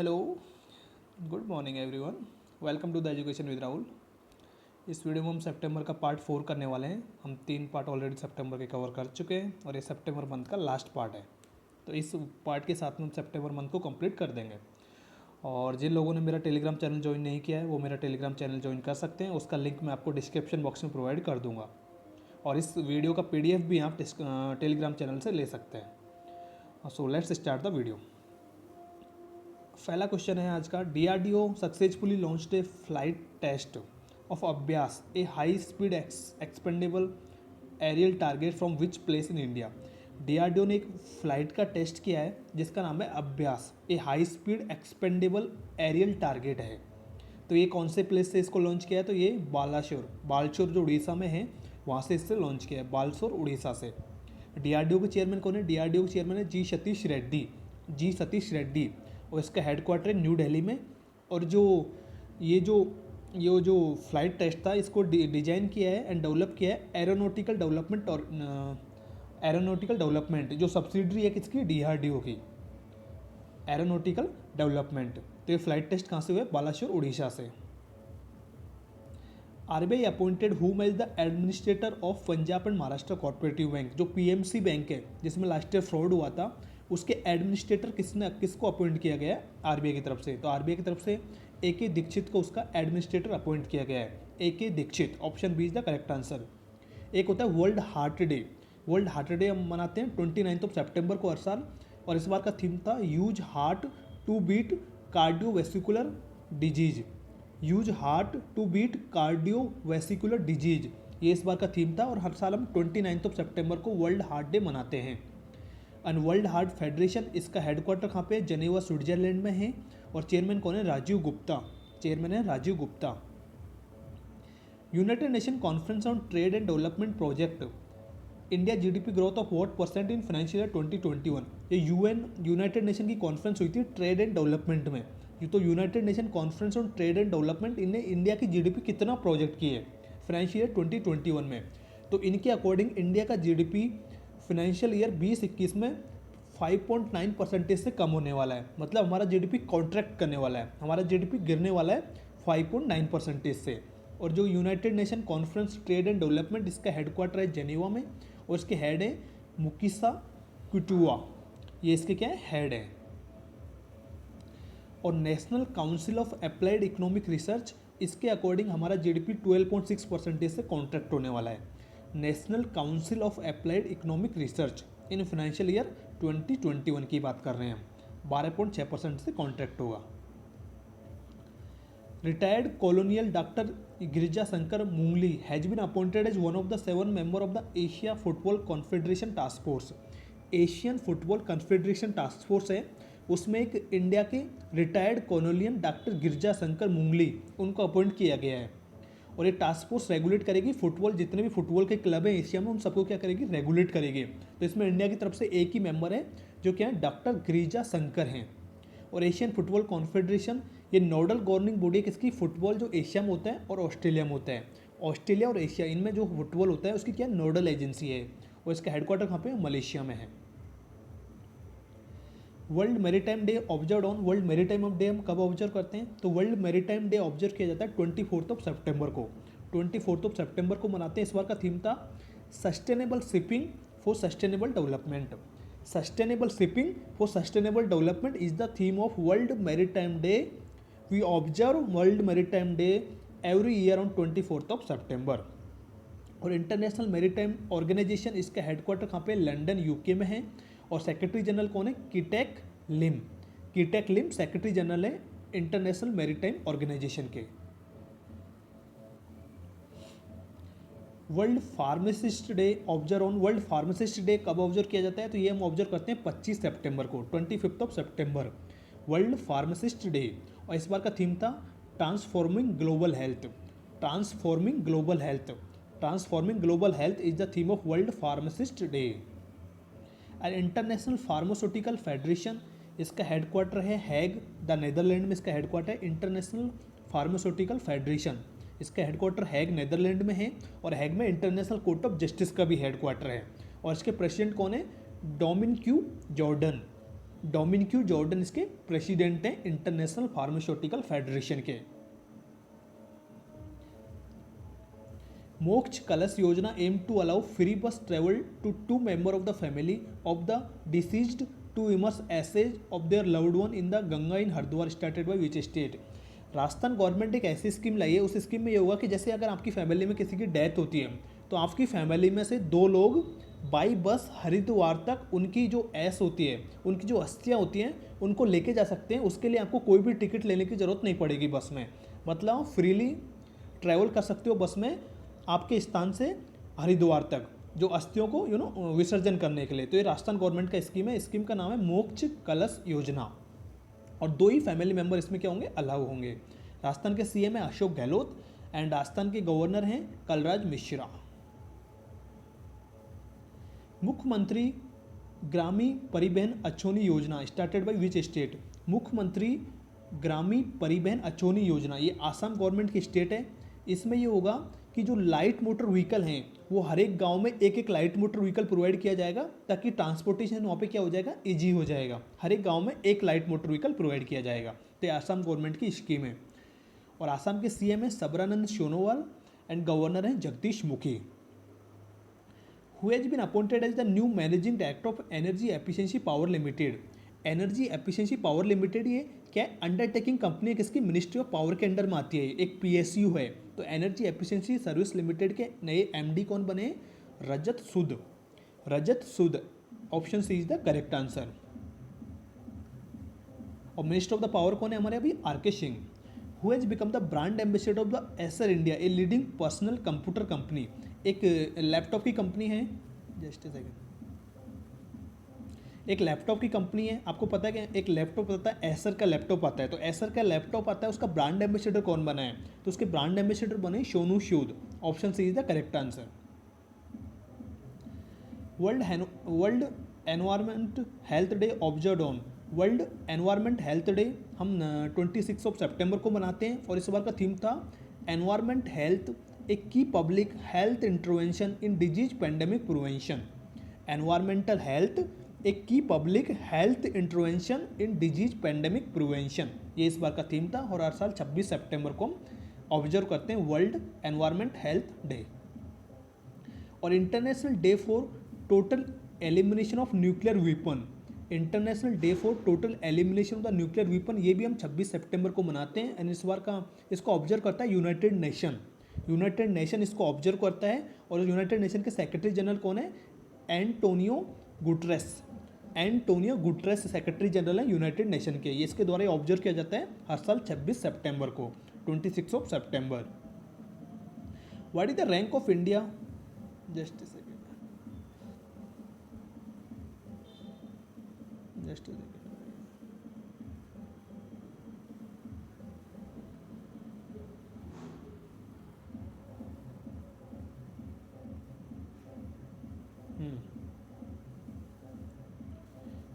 Hello, good morning everyone. Welcome to the education with Rahul. इस video में हम सितंबर का पार्ट 4 करने वाले हैं। हम 3 पार्ट ऑलरेडी सितंबर के कवर कर चुके हैं और ये सितंबर मंथ का लास्ट पार्ट है। तो इस पार्ट के साथ में हम सितंबर मंथ को कंप्लीट कर देंगे। और जिन लोगों ने मेरा टेलीग्राम चैनल ज्वाइन नहीं किया है वो मेरा टेलीग्राम चैनल ज्वाइन कर सकते हैं। उसका लिंक मैं आपको डिस्क्रिप्शन बॉक्स में प्रोवाइड कर दूँगा और इस वीडियो का PDF भी आप टेलीग्राम चैनल से ले सकते हैं। So let's start the video. पहला क्वेश्चन है आज का। DRDO successfully launched a flight test of Abhyas a high speed expendable aerial target from which place in India. DRDO ने एक फ्लाइट का टेस्ट किया है जिसका नाम है Abhyas a high speed expendable aerial target है। तो ये कौन से प्लेस से इसको लॉन्च किया है? तो ये बालासोर जो उड़ीसा में है वहाँ से इससे लॉन्च किया है, बालासोर उड़ीसा से। DRDO के चेयरमैन कौन है? DRDO के चेयरमैन है जी सतीश रेड्डी और इसका हेडक्वार्टर है न्यू दिल्ली में। और ये जो फ्लाइट टेस्ट था इसको डिजाइन किया है एंड डेवलप किया है एरोनॉटिकल डेवलपमेंट जो सब्सिडरी है किसकी? DRDO की एरोनॉटिकल डेवलपमेंट। तो ये फ्लाइट टेस्ट कहाँ से हुआ है? बालासोर उड़ीसा से। RBI appointed whom as the administrator of Punjab and Maharashtra cooperative bank. जो PMC बैंक है जिसमें लास्ट ईयर फ्रॉड हुआ था उसके एडमिनिस्ट्रेटर किसको अपॉइंट किया गया है? RBI की तरफ से। तो RBI की तरफ से AK दीक्षित को उसका एडमिनिस्ट्रेटर अपॉइंट किया गया है। AK Dikshit, option B is the correct answer. एक होता है world heart day. World heart day हम मनाते हैं 29 सितंबर को हर साल और इस बार का थीम था use heart to beat cardiovascular disease. Use heart to beat cardiovascular disease, ये इस बार का थीम था और हर साल हम 29 सितंबर को वर्ल्ड हार्ट डे मनाते हैं। एंड वर्ल्ड हार्ट फेडरेशन इसका हेडक्वार्टर कहाँ पे? जेनेवा स्विट्जरलैंड में है और चेयरमैन कौन है? Rajiv Gupta. United nation conference on trade and development project India GDP growth of what percent in financial year 2021। ये यूनाइटेड नेशन की कॉन्फ्रेंस हुई थी ट्रेड एंड डेवलपमेंट में। ये तो United nation conference on trade and development इनने इंडिया की GDP कितना प्रोजेक्ट की है फाइनेंशियल ईयर 2021 में। तो इनके अकॉर्डिंग इंडिया का GDP फाइनेंशियल ईयर 2021 में 5.9% से कम होने वाला है। मतलब हमारा GDP कॉन्ट्रैक्ट करने वाला है, हमारा GDP गिरने वाला है 5.9% से। और जो United nation conference trade and development इसका हेडक्वार्टर है जेनेवा में और इसके हेड है मुकीसा कुटुआ, ये इसके क्या है? हेड है। और national council of applied economic research इसके अकॉर्डिंग हमारा GDP 12.6% से कॉन्ट्रैक्ट होने वाला है। National council of applied economic research in financial year 2021 की बात कर रहे हैं हम, 12.6% से कॉन्ट्रैक्ट होगा। Retired colonial doctor Girija Shankar Mungli has been appointed as one of the 7 member of the Asia football confederation task force. Asian football confederation task force है, उसमें एक इंडिया के retired colonial doctor Girija Shankar Mungli उनको अपॉइंट किया गया है। और ये टास्क फोर्स रेगुलेट करेगी फुटबॉल, जितने भी फुटबॉल के क्लब हैं एशिया में उन सबको क्या करेगी? रेगुलेट करेगी। तो इसमें इंडिया की तरफ से एक ही मेंबर है जो क्या है? डॉक्टर गिरिजा शंकर हैं। और एशियन फुटबॉल कॉन्फेडरेशन ये नोडल गवर्निंग बॉडी है किसकी? फुटबॉल जो एशिया में होता है और ऑस्ट्रेलिया में होता है। ऑस्ट्रेलिया और एशिया इनमें जो फुटबॉल होता है उसकी क्या नोडल एजेंसी है और इसका हेडक्वार्टर कहाँ पे? मलेशिया में है। World maritime day observe on. World maritime day हम कब ऑब्जर्व करते हैं? तो वर्ल्ड मैरीटाइम डे ऑब्जर्व किया जाता है 24 सितंबर को। 24 सितंबर को मनाते हैं। इस बार का थीम था sustainable shipping for sustainable development. Sustainable shipping for sustainable development is the theme of world maritime day. We observe world maritime day every year on 24 September. और इंटरनेशनल मैरीटाइम ऑर्गेनाइजेशन इसका हेडक्वार्टर कहाँ पे? London UK में है। और secretary general कौन है? कीटेक लिम secretary general है इंटरनेशनल मैरीटाइम ऑर्गेनाइजेशन के। World pharmacist day observe on. World pharmacist day कब ऑब्जर्व किया जाता है? तो ये हम ऑब्जर्व करते हैं 25 सितंबर को, 25 सितंबर वर्ल्ड फार्मासिस्ट डे। और इस बार का थीम था transforming global health. Transforming global health is the theme of world pharmacist day. And international pharmaceutical federation इसका हेडक्वार्टर है हैग द नेदरलैंड में। इसका हेडक्वार्टर है इंटरनेशनल फार्मास्यूटिकल फेडरेशन, इसका हेडक्वार्टर हैग नेदरलैंड में है। और हैग में इंटरनेशनल कोर्ट ऑफ जस्टिस का भी हेडक्वार्टर है। और इसके प्रेसिडेंट कौन है? Dominic Jordan. डोमिनिक जॉर्डन इसके प्रेसिडेंट हैं इंटरनेशनल फार्मास्यूटिकल फेडरेशन के। Moksha Kalash Yojana aim to allow free bus travel to 2 member of the family of the deceased to immerse ashes of their loved one in the Ganga in Haridwar started by which state. Rajasthan government एक ऐसी scheme लाई है, उस scheme में ये होगा कि जैसे अगर आपकी फैमिली में किसी की डेथ होती है तो आपकी फैमिली में से 2 लोग बाई बस हरिद्वार तक उनकी जो ऐस होती है, उनकी जो अस्थियाँ होती हैं, उनको लेके जा सकते हैं। उसके लिए आपको कोई भी टिकट लेने की ज़रूरत नहीं पड़ेगी बस में, मतलब आप फ्रीली ट्रैवल कर सकते हो बस में आपके स्थान से हरिद्वार तक जो अस्थियों को विसर्जन करने के लिए। तो ये राजस्थान गवर्नमेंट का स्कीम है, स्कीम का नाम है मोक्ष कलश योजना, और 2 ही फैमिली मेंबर इसमें क्या होंगे, अलाउ होंगे। राजस्थान के सीएम है अशोक गहलोत एंड राजस्थान के गवर्नर हैं कलराज मिश्रा। मुख्यमंत्री ग्रामीण परिवहन अच्छोनी योजना स्टार्टेड बाय विच स्टेट। मुख्यमंत्री ग्रामीण परिवहन अच्छोनी योजना ये आसाम गवर्नमेंट की स्टेट है। इसमें ये होगा कि जो लाइट मोटर व्हीकल हैं वो हर एक गांव में एक लाइट मोटर व्हीकल प्रोवाइड किया जाएगा ताकि ट्रांसपोर्टेशन वहाँ पे क्या हो जाएगा, ईजी हो जाएगा। हर एक गांव में एक लाइट मोटर व्हीकल प्रोवाइड किया जाएगा। तो ये आसाम गवर्नमेंट की स्कीम है। और आसाम के सीएम है सबरानंद सोनोवाल एंड गवर्नर हैं Jagdish Mukhi. Who has been appointed as the new managing director of energy efficiency power limited. Energy efficiency power limited ये क्या अंडरटेकिंग कंपनी है, किसकी, मिनिस्ट्री ऑफ पावर के अंडर में आती है, एक पीएसयू है। तो एनर्जी एफिशिएंसी सर्विस लिमिटेड के नए एमडी कौन बने, Rajat Sood. Rajat Sood, option c is the correct answer. और मिनिस्टर ऑफ द पावर कौन है हमारे अभी, R K Singh. Who has become the brand ambassador of the Acer India, a leading personal computer company. एक लैपटॉप की कंपनी है, जस्ट ए सेकंड, एक laptop की कंपनी है। आपको पता है कि एक लैपटॉप आता है, एसर का लैपटॉप आता है, तो एसर का लैपटॉप आता है, उसका ब्रांड एम्बेसडर कौन बना है, तो उसके ब्रांड एम्बेसडर बने Sonu Sood. Option c is the correct answer. World environment health day observe on. World environment health day हम 26 सितंबर को मनाते हैं और इस बार का थीम था एनवायरमेंट हेल्थ, ए की public health intervention in disease pandemic prevention. Environmental health, एक की public health intervention in disease pandemic prevention, ये इस बार का थीम था। और हर साल 26 सितंबर को हम ऑब्जर्व करते हैं वर्ल्ड एनवायरमेंट हेल्थ डे। और international day for total elimination of nuclear weapon. International day for total elimination of the nuclear weapon, ये भी हम 26 सितंबर को मनाते हैं। एंड इस बार का इसको ऑब्जर्व करता है यूनाइटेड नेशन। यूनाइटेड नेशन इसको ऑब्जर्व करता है। और यूनाइटेड नेशन के सेक्रेटरी जनरल कौन है, Antonio Guterres. Antonio Guterres secretary general है यूनाइटेड नेशन के। ये इसके द्वारा ऑब्जर्व किया जाता है हर साल 26 सितंबर को, 26 सितंबर। What is the rank of India, just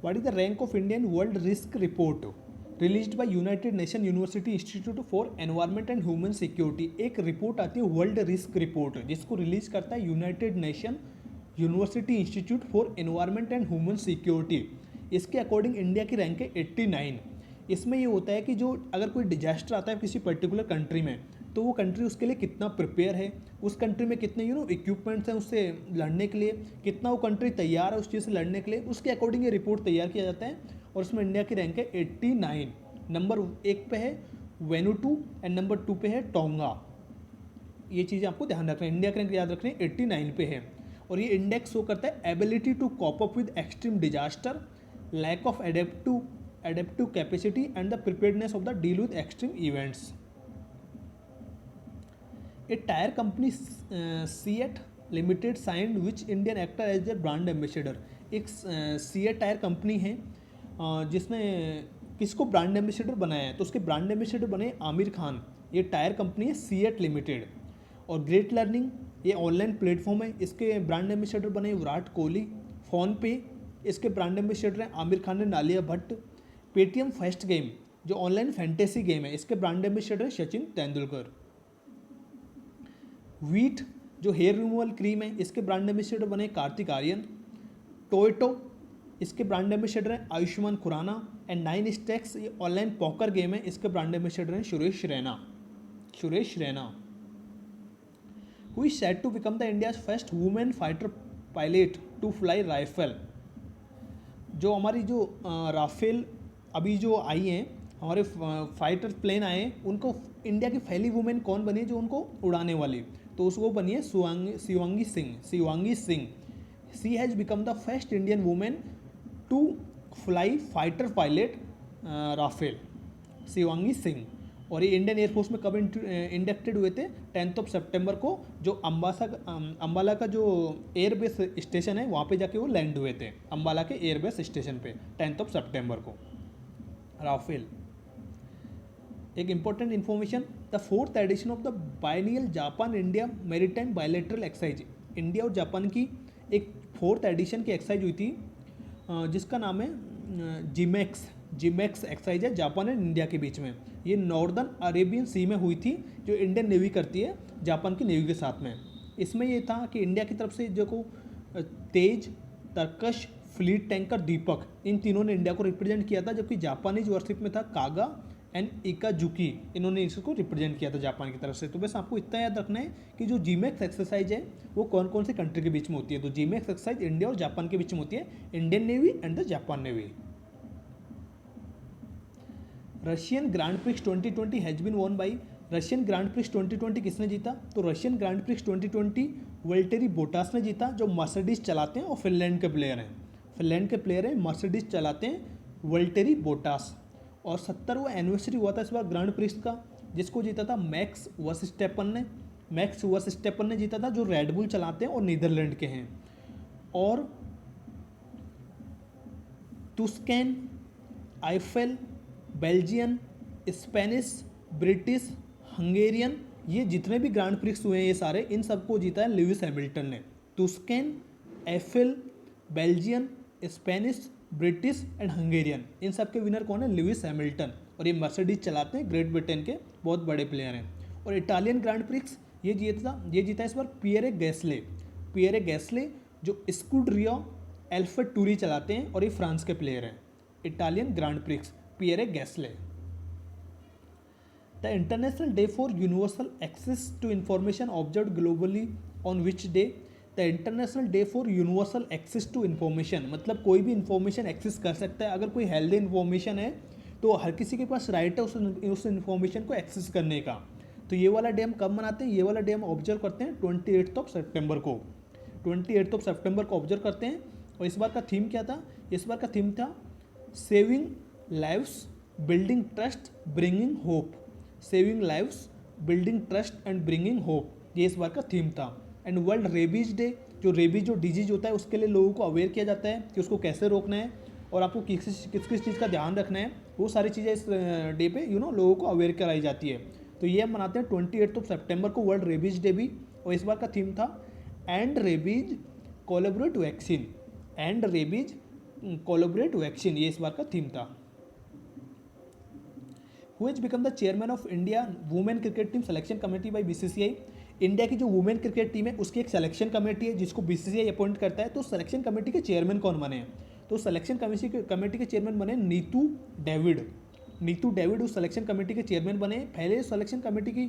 What is the rank of India in World Risk Report released by United Nations University Institute for Environment and Human Security। एक रिपोर्ट आती है वर्ल्ड रिस्क रिपोर्ट, जिसको release करता है United nation university institute for environment and human security. इसके according India की rank है 89। इसमें ये होता है कि जो अगर कोई डिजास्टर आता है किसी पर्टिकुलर कंट्री में, तो वो कंट्री उसके लिए कितना प्रिपेयर है, उस कंट्री में कितने इक्विपमेंट्स हैं उससे लड़ने के लिए, कितना वो कंट्री तैयार है उस चीज़ से लड़ने के लिए, उसके अकॉर्डिंग ये रिपोर्ट तैयार किया जाता है। और उसमें इंडिया की रैंक है 89। नंबर 1 पे है वेनुटू एंड नंबर 2 पे है टोंगा। ये चीज़ें आपको ध्यान रखना है, इंडिया की रैंक याद रखनी है 89 पे है। और ये इंडेक्स शो करता है ability to cope up with extreme disaster, lack of adaptive capacity and the preparedness of the deal with extreme events. A tire company Seat Limited signed which Indian actor as their brand ambassador। एक Seat tyre company है जिसने किसको brand ambassador बनाया है, तो उसके brand ambassador बने आमिर खान। ये टायर कंपनी है Seat लिमिटेड। और ग्रेट लर्निंग ये ऑनलाइन प्लेटफॉर्म है, इसके ब्रांड एम्बेसडर बने विराट कोहली। फ़ोन पे इसके ब्रांड एम्बेसडर हैं आमिर खान ने Alia Bhatt. Paytm first game जो ऑनलाइन फैंटेसी गेम है, इसके ब्रांड एम्बेसडर है सचिन तेंदुलकर। वीट जो हेयर रिमूवल क्रीम है, इसके ब्रांड एम्बेसडर बने कार्तिक आर्यन। टोयोटो इसके ब्रांड एम्बेसडर हैं आयुष्मान खुराना। एंड 9 स्टैक्स ये ऑनलाइन पॉकर गेम है, इसके ब्रांड एम्बेसडर हैं Suresh Raina. Suresh Raina who is set to become the India's first women fighter pilot to fly Rafale. जो हमारी जो राफेल अभी जो आई हैं हमारे फाइटर प्लेन आए हैं, उनको इंडिया की पहली वुमेन कौन बनी है जो उनको उड़ाने वाली, तो उसको बनी है Shivangi Singh. Shivangi Singh she has become the first Indian women to fly fighter pilot Rafale. Shivangi Singh. और ये इंडियन एयरफोर्स में कब इंडक्टेड हुए थे? 10 सितंबर को, जो अम्बाला का जो एयरबेस स्टेशन है वहाँ पे जाके वो लैंड हुए थे, अम्बाला के एयरबेस स्टेशन पे 10 सितंबर को। राफेल। एक important information, the 4th edition of the biennial Japan India maritime bilateral exercise. India और जापान की एक 4th एडिशन की एक्सरसाइज हुई थी जिसका नाम है जिमैक्स एक्सरसाइज है जापान एंड इंडिया के बीच में। ये नॉर्दर्न अरेबियन सी में हुई थी, जो इंडियन नेवी करती है जापान की नेवी के साथ में। इसमें ये था कि इंडिया की तरफ से जो को तेज, तरकश, फ्लीट टैंकर दीपक, इन तीनों ने इंडिया को रिप्रेजेंट किया था, जबकि जापानीज वर्शिप में था कागा एंड इकाजुकी, इन्होंने इसको रिप्रेजेंट किया था जापान की तरफ से। तो बस आपको इतना याद रखना है कि जो जीमैक्स एक्सरसाइज है वो कौन कौन से कंट्री के बीच में होती है। तो जीमैक्स एक्सरसाइज इंडिया और जापान के बीच में होती है, Indian navy and the Japan navy. Russian grand prix 2020 has been won by. Russian grand prix 2020 किसने जीता? तो Russian grand prix 2020 Valtteri Bottas ने जीता, जो मर्सिडीज चलाते हैं और फिनलैंड के प्लेयर हैं। फिनलैंड के प्लेयर हैं, मर्सिडीज चलाते हैं, वल्टेरी बोटास। और 70वां एनिवर्सरी हुआ था इस बार ग्रैंड प्रिक्स का, जिसको जीता था मैक्स वर्स्टैपन ने। मैक्स वर्स्टैपन ने जीता था, जो रेडबुल चलाते हैं और नीदरलैंड के हैं। और Tuscan, Eifel, Belgian, Spanish, British, Hungarian, ये जितने भी ग्रैंड प्रिक्स हुए हैं ये सारे, इन सबको जीता है लुइस हैमिल्टन ने। Tuscan, Eifel, Belgian, Spanish, British and Hungarian, इन सब के विनर कौन है? Lewis Hamilton. और ये मर्सिडीज चलाते हैं, ग्रेट ब्रिटेन के बहुत बड़े प्लेयर हैं। और इटालियन ग्रैंड प्रिक्स ये जीता इस बार पियरे गैसले, जो स्कूडरिया एल्फा टूरी चलाते हैं और ये फ्रांस के प्लेयर हैं। Italian grand prix Pierre Gasly. The international day for universal access to information observe globally on which day? The international day for universal access to information, मतलब कोई भी इन्फॉर्मेशन एक्सेस कर सकता है। अगर कोई हेल्दी इन्फॉर्मेशन है तो हर किसी के पास राइट है उस इन्फॉर्मेशन को एक्सेस करने का। तो ये वाला डे हम कब मनाते हैं? ये वाला डे हम ऑब्जर्व करते हैं 28 सितंबर को। 28 सितंबर को ऑब्जर्व करते हैं। और इस बार का थीम क्या था? इस बार का थीम था saving lives, building trust, bringing hope. Saving lives, building trust and bringing hope, ये इस बार का थीम था। एंड वर्ल्ड रेबीज डे, जो रेबीज जो डिजीज होता है उसके लिए लोगों को अवेयर किया जाता है कि उसको कैसे रोकना है और आपको किस किस चीज़ का ध्यान रखना है, वो सारी चीज़ें इस डे पे लोगों को अवेयर कराई जाती है। तो ये हम मनाते हैं 28 सितंबर को, वर्ल्ड रेबीज डे भी। और इस बार का थीम था and rabies collaborate vaccine. And rabies collaborate vaccine, ये इस बार का थीम था। Who has become the chairman of India women cricket team selection committee by BCCI? India की जो वुमेन क्रिकेट टीम है उसकी एक सिलेक्शन कमेटी है जिसको BCCI अपॉइंट करता है। तो सिलेक्शन कमेटी के चेयरमैन कौन बने हैं? तो सिलेक्शन कमेटी के चेयरमैन बने नीतू डेविड उस सिलेक्शन कमेटी के चेयरमैन बने। पहले सिलेक्शन कमेटी की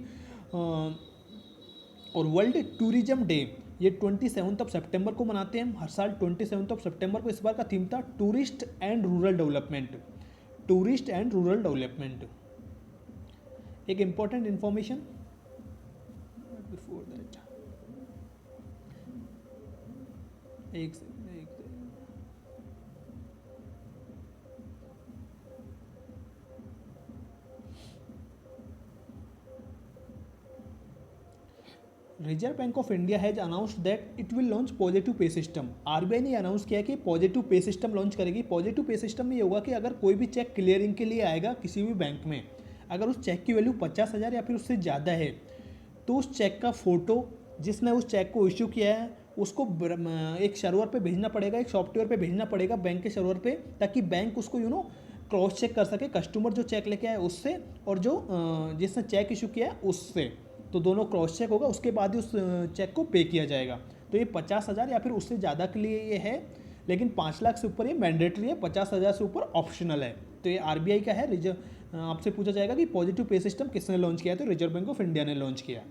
और वर्ल्ड टूरिज्म डे ये 27 सितंबर को मनाते हैं हर साल 27 सितंबर को। इस बार का थीम था टूरिस्ट एंड रूरल डेवलपमेंट। एक इम्पॉर्टेंट इंफॉर्मेशन बिफोर दैट, एक reserve bank of India has announced that it will launch positive pay system. RBI ने अनाउंस किया कि पॉजिटिव पे सिस्टम लॉन्च करेगी। पॉजिटिव पे सिस्टम में ये होगा कि अगर कोई भी चेक क्लियरिंग के लिए आएगा किसी भी बैंक में, अगर उस चेक की वैल्यू 50,000 या फिर उससे ज़्यादा है, तो उस चेक का फ़ोटो जिसने उस चेक को इश्यू किया है उसको एक सर्वर पे भेजना पड़ेगा, एक सॉफ्टवेयर पे भेजना पड़ेगा बैंक के सर्वर पे, ताकि बैंक उसको क्रॉस चेक कर सके कस्टमर जो चेक लेके आए उससे और जो जिसने चेक इशू किया है उससे। तो दोनों क्रॉस चेक होगा, उसके बाद ही उस चेक को पे किया जाएगा। तो ये 50,000 या फिर उससे ज़्यादा के लिए ये है, लेकिन 5 लाख से ऊपर ये मैंडेटरी है, 50,000 से ऊपर ऑप्शनल है। तो ये आरबीआई का है। रिजर्व आपसे पूछा जाएगा कि पॉजिटिव पे सिस्टम किसने लॉन्च किया है, तो रिजर्व बैंक ऑफ इंडिया ने लॉन्च किया।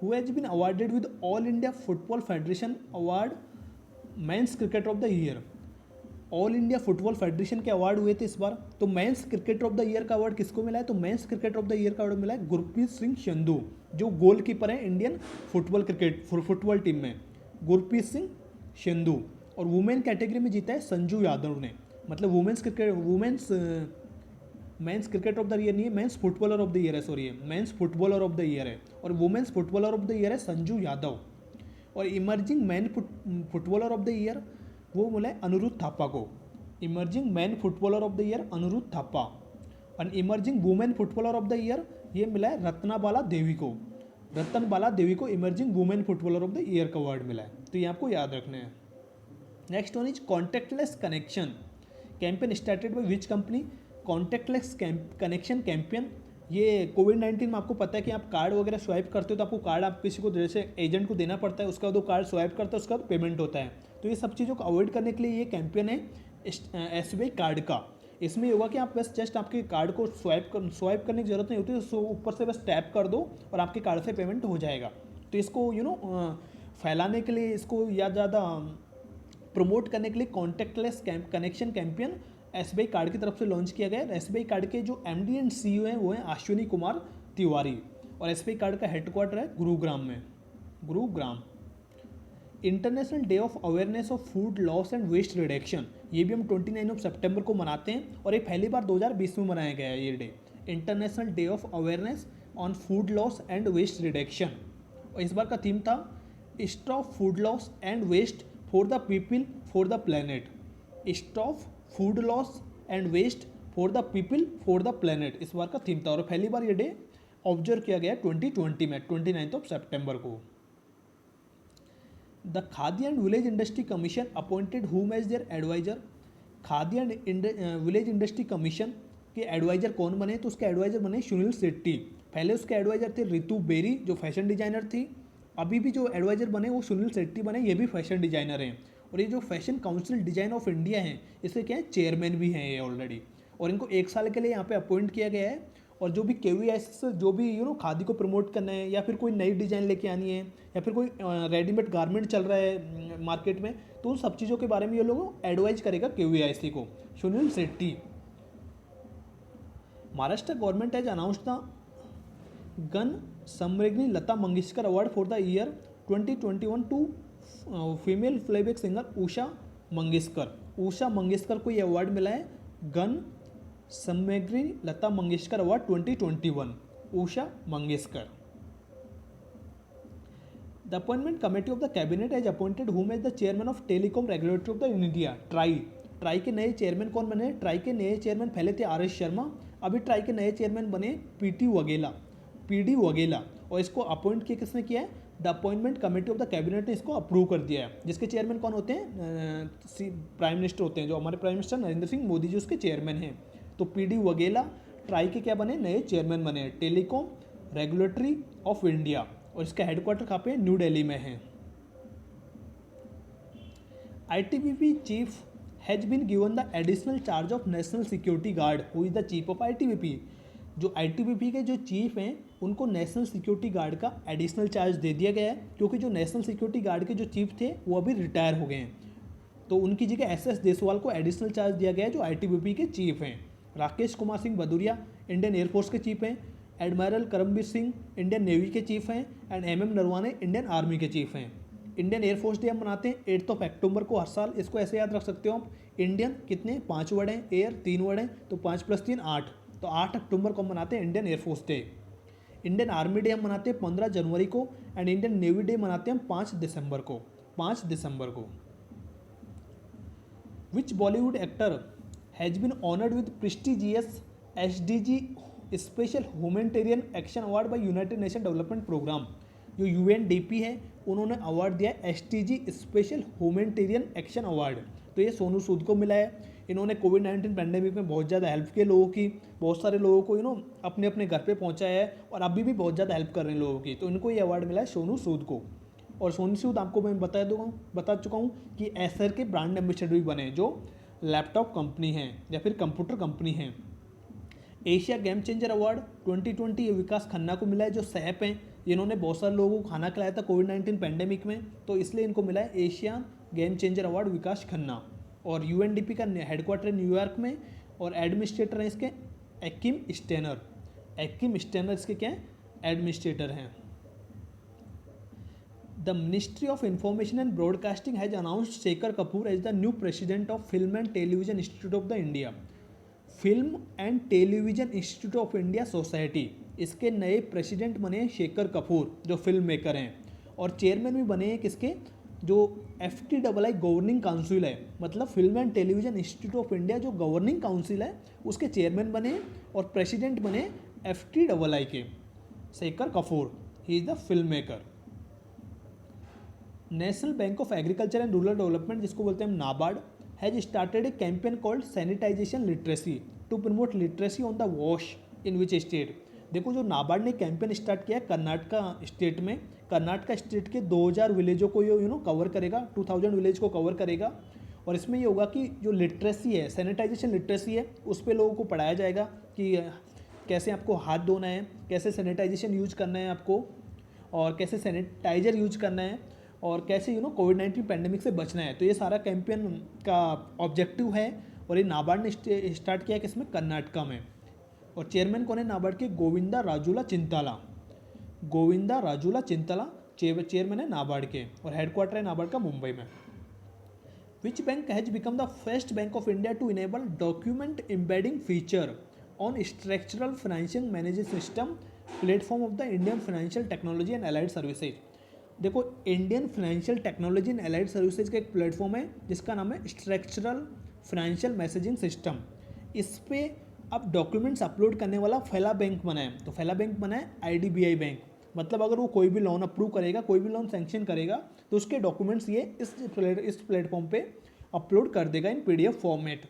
Who has been awarded with all India football federation award men's cricketer of the year. All India football federation के अवार्ड हुए थे इस बार, तो men's cricketer of the year का अवार्ड किसको मिला है, तो men's cricketer of the year का अवार्ड मिला है गुरप्रीत सिंह संधू, जो गोलकीपर है इंडियन फुटबॉल टीम में, गुरप्रीत सिंह संधू। और वुमेन कैटेगरी में जीता है संजू यादव ने। मतलब men's cricketer of the year नहीं है, men's footballer of the year है, sorry men's footballer of the year है, और women's footballer of the year है संजू यादव। और emerging man footballer of the year वो मिला है अनिरुद्ध थापा को। Emerging man footballer of the year Anirudh Thapa. और emerging women footballer of the year ये मिला है रत्नाबाला देवी को। रतनबाला देवी को emerging women footballer of the year का अवार्ड मिला है, तो ये आपको याद रखने हैं। Next one is contactless connection campaign started by which company. Contactless connection campaign ये कोविड-19 में आपको पता है कि आप कार्ड वगैरह स्वाइप करते हो तो आपको कार्ड आप किसी को जैसे एजेंट को देना पड़ता है, उसका वो कार्ड स्वाइप करता है, उसका पेमेंट होता है। तो ये सब चीज़ों को अवॉइड करने के लिए ये कैंपेन है एसबीआई कार्ड का। इसमें ये होगा कि आप बस जस्ट आपके कार्ड को स्वाइप करने की जरूरत नहीं होती, तो ऊपर से बस टैप कर दो और आपके कार्ड से पेमेंट हो जाएगा। तो इसको फैलाने के लिए, इसको या ज़्यादा प्रमोट करने के लिए contactless connection campaign SBI card की तरफ से लॉन्च किया गया है। एसबीआई कार्ड के जो एमडी एंड सीईओ हैं वो हैं अश्विनी कुमार तिवारी, और एसबीआई कार्ड का हेडक्वार्टर है गुरुग्राम में। Gurugram. International day of awareness of food loss and waste reduction, ये भी हम 29 सितंबर को मनाते हैं, और ये पहली बार 2020 में मनाया गया है ये day, international day of awareness on food loss and waste reduction. और इस बार का थीम था stop food loss and waste for the people for the planet. Stop food loss and waste for the people for the planet इस बार का theme था, और पहली बार ये डे ऑब्जर्व किया गया 2020 में 29 सितंबर को। The Khadi and village industry commission appointed whom as their advisor. Khadi and village industry commission के एडवाइजर कौन बने, तो उसके एडवाइजर बने सुनील शेट्टी। पहले उसके एडवाइजर थे रितु बेरी जो फैशन डिजाइनर थी। अभी भी जो एडवाइजर बने वो सुनील शेट्टी बने, ये भी फैशन डिजाइनर हैं। और ये जो fashion council design of India है इसके क्या है चेयरमैन भी हैं ये ऑलरेडी, और इनको 1 साल के लिए यहाँ पे अपॉइंट किया गया है। और जो भी केवीआईसी जो भी खादी को प्रमोट करना है, या फिर कोई नई डिज़ाइन लेके आनी है, या फिर कोई रेडीमेड गारमेंट चल रहा है मार्केट में, तो उन सब चीज़ों के बारे में ये लोग एडवाइज करेगा केवीआईसी को Suniel Shetty. Maharashtra government has announced the Gaan Samradni Lata Mangeshkar award for the year 2021 to female playback singer Usha Mangeshkar. Usha Mangeshkar को ये अवार्ड मिला है Gaan Samradni Lata Mangeshkar award 2021 Usha Mangeshkar. The appointment committee of the cabinet has appointed whom as the chairman of telecom regulatory of the India TRAI के नए chairman कौन बने, try के नए चेयरमैन पहले थे आर एस शर्मा, अभी ट्राई के नए चेयरमैन बने पीडी वगेला। और इसको अपॉइंट किया किसने किया है, the appointment committee of the cabinet ने इसको अप्रूव कर दिया है, जिसके चेयरमैन कौन होते हैं, प्राइम मिनिस्टर होते हैं, जो हमारे प्राइम मिनिस्टर नरेंद्र सिंह मोदी जी उसके चेयरमैन हैं। तो पीडी वगेला ट्राई के क्या बने, नए चेयरमैन बने, टेलीकॉम रेगुलेटरी ऑफ इंडिया, और इसका हेडक्वार्टर कहाँ पे है, न्यू दिल्ली में है। ITBP chief has been given the additional charge of national security guard. Who is the chief of ITBP, जो आईटीबीपी के जो चीफ हैं उनको नेशनल सिक्योरिटी गार्ड का एडिशनल चार्ज दे दिया गया है, क्योंकि जो नेशनल सिक्योरिटी गार्ड के जो चीफ थे वो अभी रिटायर हो गए हैं, तो उनकी जगह एसएस देसवाल को एडिशनल चार्ज दिया गया है, जो आईटीबीपी के चीफ हैं। राकेश कुमार सिंह भदौरिया इंडियन एयरफोर्स के चीफ हैं, admiral Karambir Singh Indian navy के चीफ हैं, and MM Naravane Indian army के चीफ हैं। इंडियन एयरफोर्स डे हम मनाते हैं 8 अक्टूबर को हर साल। इसको ऐसे याद रख सकते हो आप, इंडियन कितने 5 वर्ड हैं, एयर 3 वर्ड हैं, तो 5 + 3 8, तो 8 अक्टूबर को हम मनाते हैं Indian air force day. Indian army day हम मनाते हैं 15 जनवरी को, एंड इंडियन नेवी डे मनाते हैं हम 5 दिसंबर को। Which Bollywood actor has been honoured with prestigious SDG special humanitarian action award by united nation development programme. जो यूएनडीपी है उन्होंने अवार्ड दिया है SDG special humanitarian action award, तो ये सोनू सूद को मिला है। इन्होंने कोविड-19 पैंडेमिक में बहुत ज़्यादा हेल्प की लोगों की, बहुत सारे लोगों को अपने अपने घर पे पहुंचाया है, और अभी भी बहुत ज़्यादा हेल्प कर रहे हैं लोगों की, तो इनको ये अवार्ड मिला है सोनू सूद को। और सोनी सूद आपको मैं बता चुका हूँ कि एसर के ब्रांड एम्बेसडर भी बने जो लैपटॉप कंपनी हैं या फिर कंप्यूटर कंपनी हैं। एशिया गेम चेंजर अवार्ड 2020 विकास खन्ना को मिला है, जो सैप हैं, इन्होंने बहुत सारे लोगों को खाना खिलाया था कोविड-19 पैंडेमिक में, तो इसलिए इनको मिला है एशिया गेम चेंजर अवार्ड विकास खन्ना। और यूएनडीपी का हेडक्वार्टर है न्यूयॉर्क में और एडमिनिस्ट्रेटर हैं इसके एक्किम स्टेनर इसके क्या एडमिनिस्ट्रेटर हैं। The ministry of information and broadcasting has announced Shekhar Kapur as the new president of film and television institute of the India. Film and television institute of India society, इसके नए president बने शेखर कपूर जो film maker हैं, और chairman भी बने हैं किसके, जो FTII गवर्निंग काउंसिल है, मतलब film and television institute of India जो गवर्निंग काउंसिल है उसके चेयरमैन बने और प्रेसिडेंट बने FTII के Shekhar Kapur, he is the filmmaker. National bank of agriculture and rural development, जिसको बोलते हैं NABARD, has started a campaign called sanitisation literacy to promote literacy on the wash in which state. देखो जो नाबार्ड ने कैंपेन स्टार्ट किया है Karnataka state में, Karnataka state के 2000 विलेजों को ये कवर करेगा, 2000 विलेज को कवर करेगा। और इसमें ये होगा कि जो लिटरेसी है, सैनिटाइजेशन लिटरेसी है, उस पर लोगों को पढ़ाया जाएगा कि कैसे आपको हाथ धोना है, कैसे सैनिटाइजेशन यूज करना है आपको, और कैसे सैनिटाइजर यूज करना है, और कैसे कोविड-19 पैंडेमिक से बचना है। तो ये सारा कैंपेन का ऑब्जेक्टिव है और ये नाबार्ड ने स्टार्ट किया है किसमें, कर्नाटका में। और चेयरमैन कौन है नाबार्ड के, गोविंदा राजूला चिंताला चेयरमैन है नाबार्ड के, और हेडक्वार्टर है नाबार्ड का मुंबई में। Which bank has become the first bank of India to enable document embedding feature on structural financial management system platform of the Indian financial technology and allied services. देखो Indian financial technology and allied services का एक platform है जिसका नाम है structural financial messaging system. इस पे अब डॉक्यूमेंट्स अपलोड करने वाला फैला बैंक बना है, तो फैला बैंक बना है IDBI बैंक, मतलब अगर वो कोई भी लोन अप्रूव करेगा, कोई भी लोन सैंक्शन करेगा, तो उसके डॉक्यूमेंट्स ये इस प्लेटफॉर्म पे अपलोड कर देगा इन PDF फॉर्मेट।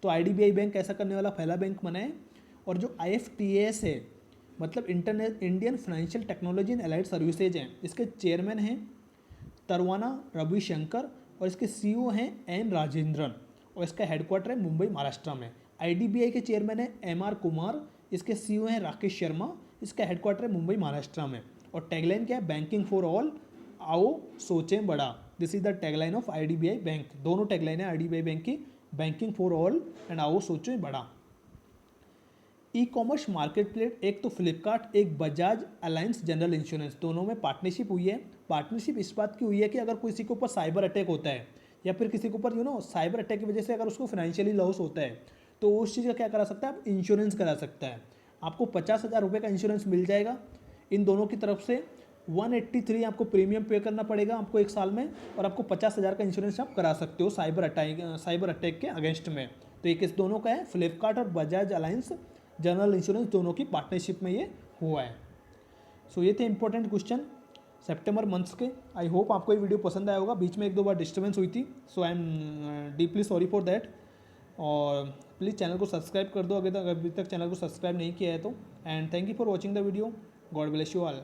तो IDBI बैंक ऐसा करने वाला फैला बैंक बना है। और जो IFTAS है, मतलब Indian financial technology and allied services हैं, इसके चेयरमैन हैं तरवाना रविशंकर और इसके CEO हैं N राजेंद्रन, और इसका हेडक्वार्टर है मुंबई महाराष्ट्र में। IDBI के चेयरमैन है MR कुमार, इसके CEO हैं राकेश शर्मा, इसका हेडक्वार्टर है मुंबई महाराष्ट्र में। और टैगलाइन क्या है, बैंकिंग फॉर ऑल, आओ सोचें बड़ा। This is the tagline of IDBI bank. दोनों टैगलाइन है IDBI बैंक की, बैंकिंग फॉर ऑल एंड आओ सोचें बड़ा। ई-कॉमर्स मार्केट प्लेस, एक तो फ्लिपकार्ट, एक बजाज अलायंस जनरल इंश्योरेंस, दोनों में पार्टनरशिप हुई है। पार्टनरशिप इस बात की हुई है कि अगर किसी के ऊपर साइबर अटैक होता है या फिर किसी के ऊपर साइबर अटैक की वजह से अगर उसको फाइनेंशियली लॉस होता है, तो उस चीज़ का क्या करा सकता है, आप इंश्योरेंस करा सकता है। आपको 50,000 रुपये का इंश्योरेंस मिल जाएगा इन दोनों की तरफ से। 183 आपको प्रीमियम पे करना पड़ेगा आपको 1 साल में, और आपको 50,000 का इंश्योरेंस आप करा सकते हो साइबर अटैक के अगेंस्ट में। तो ये किस दोनों का है, फ्लिपकार्ट और बजाज अलायंस जनरल इंश्योरेंस दोनों की पार्टनरशिप में ये हुआ है। सो ये थे इंपॉर्टेंट क्वेश्चन सितंबर मंथ्स के। आई होप आपको ये वीडियो पसंद आया होगा। बीच में 1-2 बार डिस्टर्बेंस हुई थी, so I am deeply sorry for that. और प्लीज़ चैनल को सब्सक्राइब कर दो अभी तक चैनल को सब्सक्राइब नहीं किया है तो। And thank you for watching the video. God bless you all.